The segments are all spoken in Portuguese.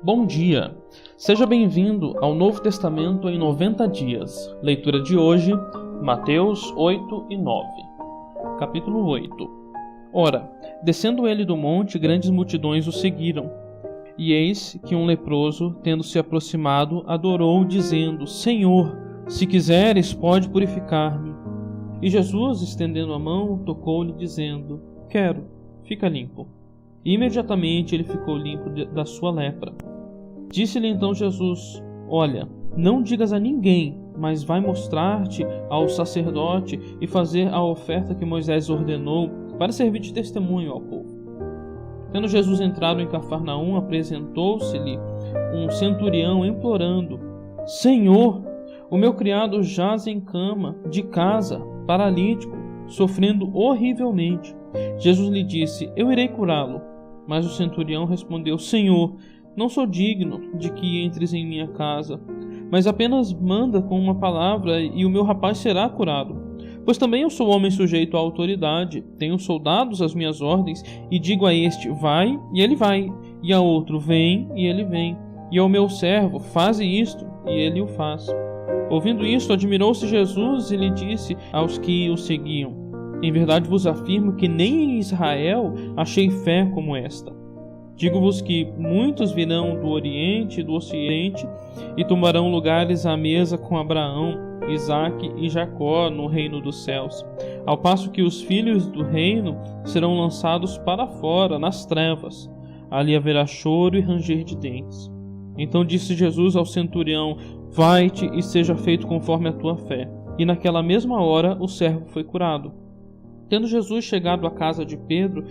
Bom dia! Seja bem-vindo ao Novo Testamento em 90 dias. Leitura de hoje, Mateus 8 e 9. Capítulo 8. Ora, descendo ele do monte, grandes multidões o seguiram. E eis que um leproso, tendo se aproximado, adorou, dizendo: Senhor, se quiseres, pode purificar-me. E Jesus, estendendo a mão, tocou-lhe, dizendo: Quero, fica limpo. E imediatamente ele ficou limpo da sua lepra. Disse-lhe então Jesus: Olha, não digas a ninguém, mas vai mostrar-te ao sacerdote e fazer a oferta que Moisés ordenou, para servir de testemunho ao povo. Tendo Jesus entrado em Cafarnaum, apresentou-se-lhe um centurião implorando: Senhor, o meu criado jaz em cama de casa, paralítico, sofrendo horrivelmente. Jesus lhe disse: Eu irei curá-lo. Mas o centurião respondeu: Senhor, não sou digno de que entres em minha casa, mas apenas manda com uma palavra e o meu rapaz será curado. Pois também eu sou homem sujeito à autoridade, tenho soldados às minhas ordens, e digo a este: vai, e ele vai, e a outro: vem, e ele vem, e ao meu servo: faze isto, e ele o faz. Ouvindo isto, admirou-se Jesus e lhe disse aos que o seguiam: Em verdade vos afirmo que nem em Israel achei fé como esta. Digo-vos que muitos virão do Oriente e do Ocidente e tomarão lugares à mesa com Abraão, Isaque e Jacó no reino dos céus, ao passo que os filhos do reino serão lançados para fora, nas trevas. Ali haverá choro e ranger de dentes. Então disse Jesus ao centurião: Vai-te e seja feito conforme a tua fé. E naquela mesma hora o servo foi curado. Tendo Jesus chegado à casa de Pedro,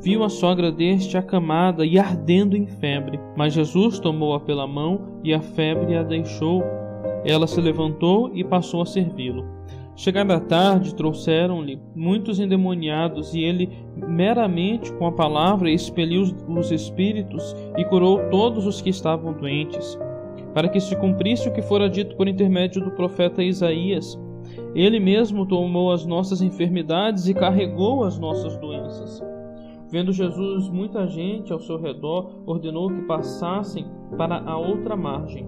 viu a sogra deste acamada e ardendo em febre. Mas Jesus tomou-a pela mão e a febre a deixou. Ela se levantou e passou a servi-lo. Chegada a tarde, trouxeram-lhe muitos endemoniados, e ele, meramente com a palavra, expeliu os espíritos e curou todos os que estavam doentes, para que se cumprisse o que fora dito por intermédio do profeta Isaías: Ele mesmo tomou as nossas enfermidades e carregou as nossas doenças. Vendo Jesus muita gente ao seu redor, ordenou que passassem para a outra margem.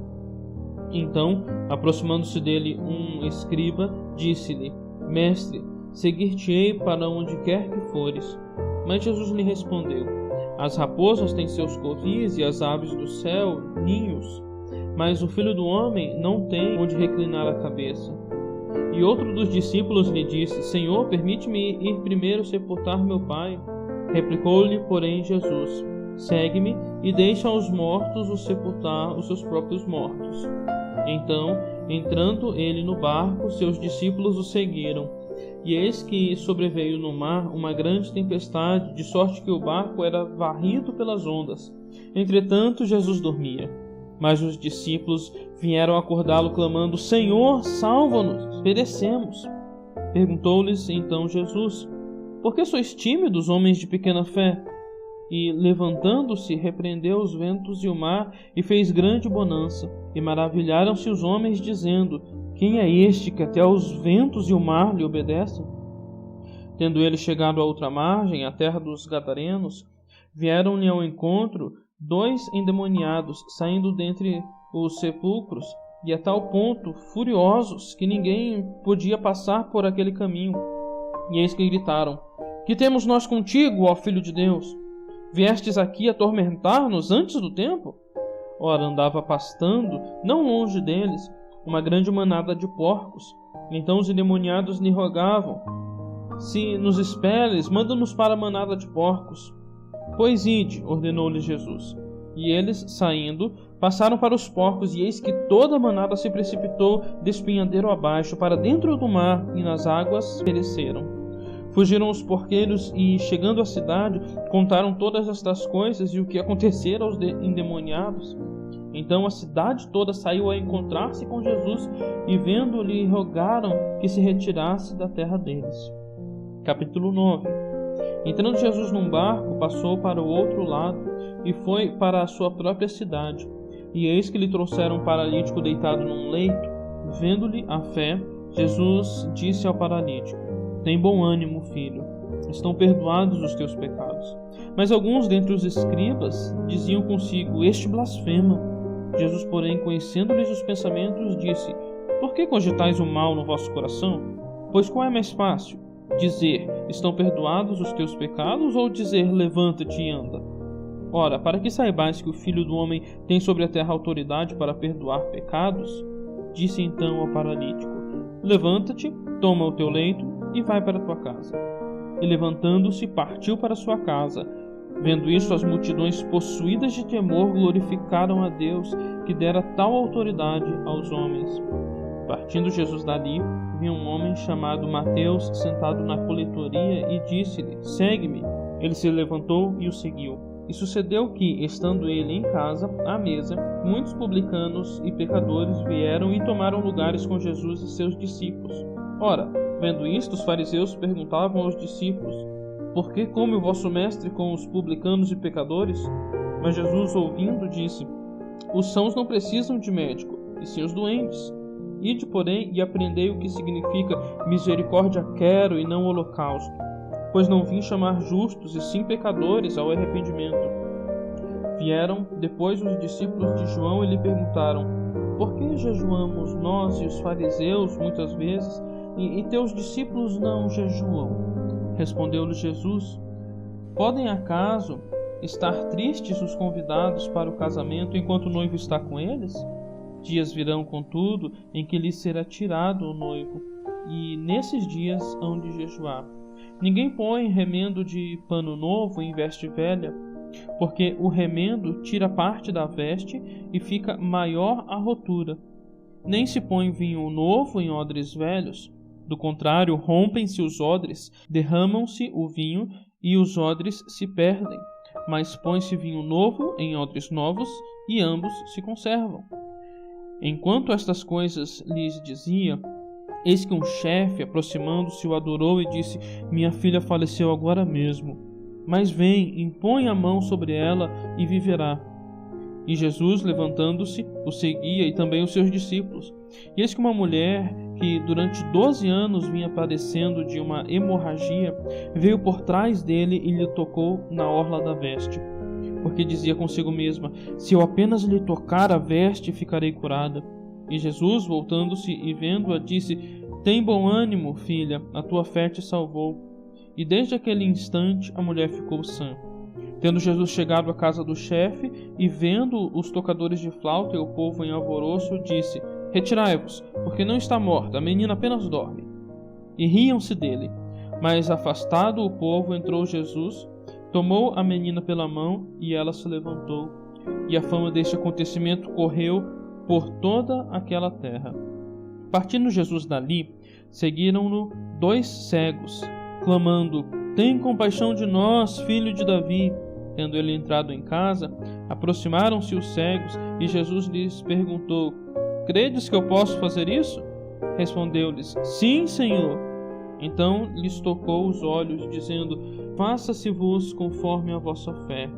Então, aproximando-se dele um escriba, disse-lhe: Mestre, seguir-te-ei para onde quer que fores. Mas Jesus lhe respondeu: As raposas têm seus covis e as aves do céu ninhos, mas o Filho do Homem não tem onde reclinar a cabeça. E outro dos discípulos lhe disse: Senhor, permite-me ir primeiro sepultar meu pai. Replicou-lhe, porém, Jesus: Segue-me e deixa aos mortos o sepultar os seus próprios mortos. Então, entrando ele no barco, seus discípulos o seguiram. E eis que sobreveio no mar uma grande tempestade, de sorte que o barco era varrido pelas ondas. Entretanto, Jesus dormia. Mas os discípulos vieram acordá-lo, clamando: Senhor, salva-nos, perecemos. Perguntou-lhes então Jesus: Por que sois tímidos, homens de pequena fé? E, levantando-se, repreendeu os ventos e o mar, e fez grande bonança. E maravilharam-se os homens, dizendo: Quem é este que até os ventos e o mar lhe obedecem? Tendo ele chegado à outra margem, a terra dos Gadarenos, vieram-lhe ao encontro 2 endemoniados, saindo dentre os sepulcros, e a tal ponto furiosos que ninguém podia passar por aquele caminho. E eis que gritaram: Que temos nós contigo, ó Filho de Deus? Viestes aqui atormentar-nos antes do tempo? Ora, andava pastando, não longe deles, uma grande manada de porcos. Então os endemoniados lhe rogavam: Se nos expeles, manda-nos para a manada de porcos. Pois ide, ordenou-lhes Jesus. E eles, saindo, passaram para os porcos, e eis que toda a manada se precipitou de espinhadeiro abaixo, para dentro do mar, e nas águas pereceram. Fugiram os porqueiros e, chegando à cidade, contaram todas estas coisas e o que acontecera aos endemoniados. Então a cidade toda saiu a encontrar-se com Jesus, e vendo-lhe rogaram que se retirasse da terra deles. Capítulo 9. Entrando Jesus num barco, passou para o outro lado e foi para a sua própria cidade. E eis que lhe trouxeram um paralítico deitado num leito. Vendo-lhe a fé, Jesus disse ao paralítico: Tem bom ânimo, filho, estão perdoados os teus pecados. Mas alguns dentre os escribas diziam consigo: este blasfema. Jesus, porém, conhecendo-lhes os pensamentos, disse: por que cogitais o mal no vosso coração? Pois qual é mais fácil? Dizer: estão perdoados os teus pecados, ou dizer: levanta-te e anda? Ora, para que saibais que o Filho do Homem tem sobre a terra autoridade para perdoar pecados, disse então ao paralítico: levanta-te, toma o teu leito e vai para a tua casa. E levantando-se, partiu para sua casa. Vendo isso, as multidões, possuídas de temor, glorificaram a Deus, que dera tal autoridade aos homens. Partindo Jesus dali, viu um homem chamado Mateus sentado na coletoria e disse-lhe: segue-me. Ele se levantou e o seguiu. E sucedeu que, estando ele em casa, à mesa, muitos publicanos e pecadores vieram e tomaram lugares com Jesus e seus discípulos. Ora, vendo isto, os fariseus perguntavam aos discípulos: por que come o vosso mestre com os publicanos e pecadores? Mas Jesus, ouvindo, disse: os sãos não precisam de médico, e sim os doentes. Ide, porém, e aprendei o que significa misericórdia quero e não holocausto. Pois não vim chamar justos, e sim pecadores ao arrependimento. Vieram depois os discípulos de João e lhe perguntaram: por que jejuamos nós e os fariseus muitas vezes, e teus discípulos não jejuam? Respondeu-lhe Jesus: podem acaso estar tristes os convidados para o casamento enquanto o noivo está com eles? Dias virão, contudo, em que lhes será tirado o noivo, e nesses dias hão de jejuar. Ninguém põe remendo de pano novo em veste velha, porque o remendo tira parte da veste e fica maior a rotura. Nem se põe vinho novo em odres velhos. Do contrário, rompem-se os odres, derramam-se o vinho e os odres se perdem. Mas põe-se vinho novo em odres novos e ambos se conservam. Enquanto estas coisas lhes dizia, eis que um chefe, aproximando-se, o adorou e disse: minha filha faleceu agora mesmo, mas vem, impõe a mão sobre ela e viverá. E Jesus, levantando-se, o seguia, e também os seus discípulos. E eis que uma mulher, que durante 12 anos vinha padecendo de uma hemorragia, veio por trás dele e lhe tocou na orla da veste, porque dizia consigo mesma: se eu apenas lhe tocar a veste, ficarei curada. E Jesus, voltando-se e vendo-a, disse: tem bom ânimo, filha, a tua fé te salvou. E desde aquele instante a mulher ficou sã. Tendo Jesus chegado à casa do chefe, e vendo os tocadores de flauta e o povo em alvoroço, disse: retirai-vos, porque não está morta, a menina apenas dorme. E riam-se dele. Mas afastado o povo, entrou Jesus, tomou a menina pela mão, e ela se levantou. E a fama deste acontecimento correu por toda aquela terra. Partindo Jesus dali, seguiram-no 2 cegos, clamando: tem compaixão de nós, filho de Davi. Tendo ele entrado em casa, aproximaram-se os cegos, e Jesus lhes perguntou: credes que eu posso fazer isso? Respondeu-lhes: sim, Senhor. Então lhes tocou os olhos, dizendo: faça-se-vos conforme a vossa fé.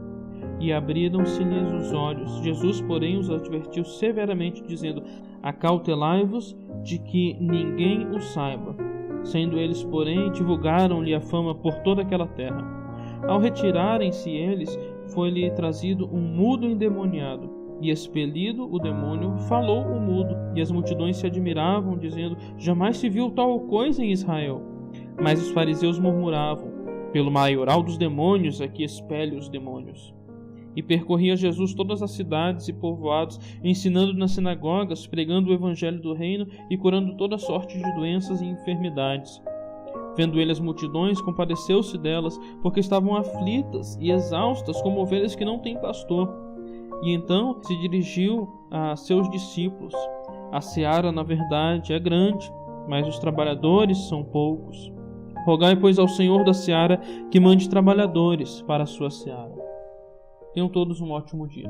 E abriram-se-lhes os olhos. Jesus, porém, os advertiu severamente, dizendo: acautelai-vos de que ninguém o saiba. Sendo eles, porém, divulgaram-lhe a fama por toda aquela terra. Ao retirarem-se eles, foi-lhe trazido um mudo endemoniado, e expelido o demônio, falou o mudo, e as multidões se admiravam, dizendo: jamais se viu tal coisa em Israel. Mas os fariseus murmuravam: pelo maioral dos demônios é que expele os demônios. E percorria Jesus todas as cidades e povoados, ensinando nas sinagogas, pregando o evangelho do reino e curando toda sorte de doenças e enfermidades. Vendo ele as multidões, compadeceu-se delas, porque estavam aflitas e exaustas, como ovelhas que não têm pastor. E então se dirigiu a seus discípulos: a seara, na verdade, é grande, mas os trabalhadores são poucos. Rogai, pois, ao Senhor da seara que mande trabalhadores para a sua seara. Tenham todos um ótimo dia.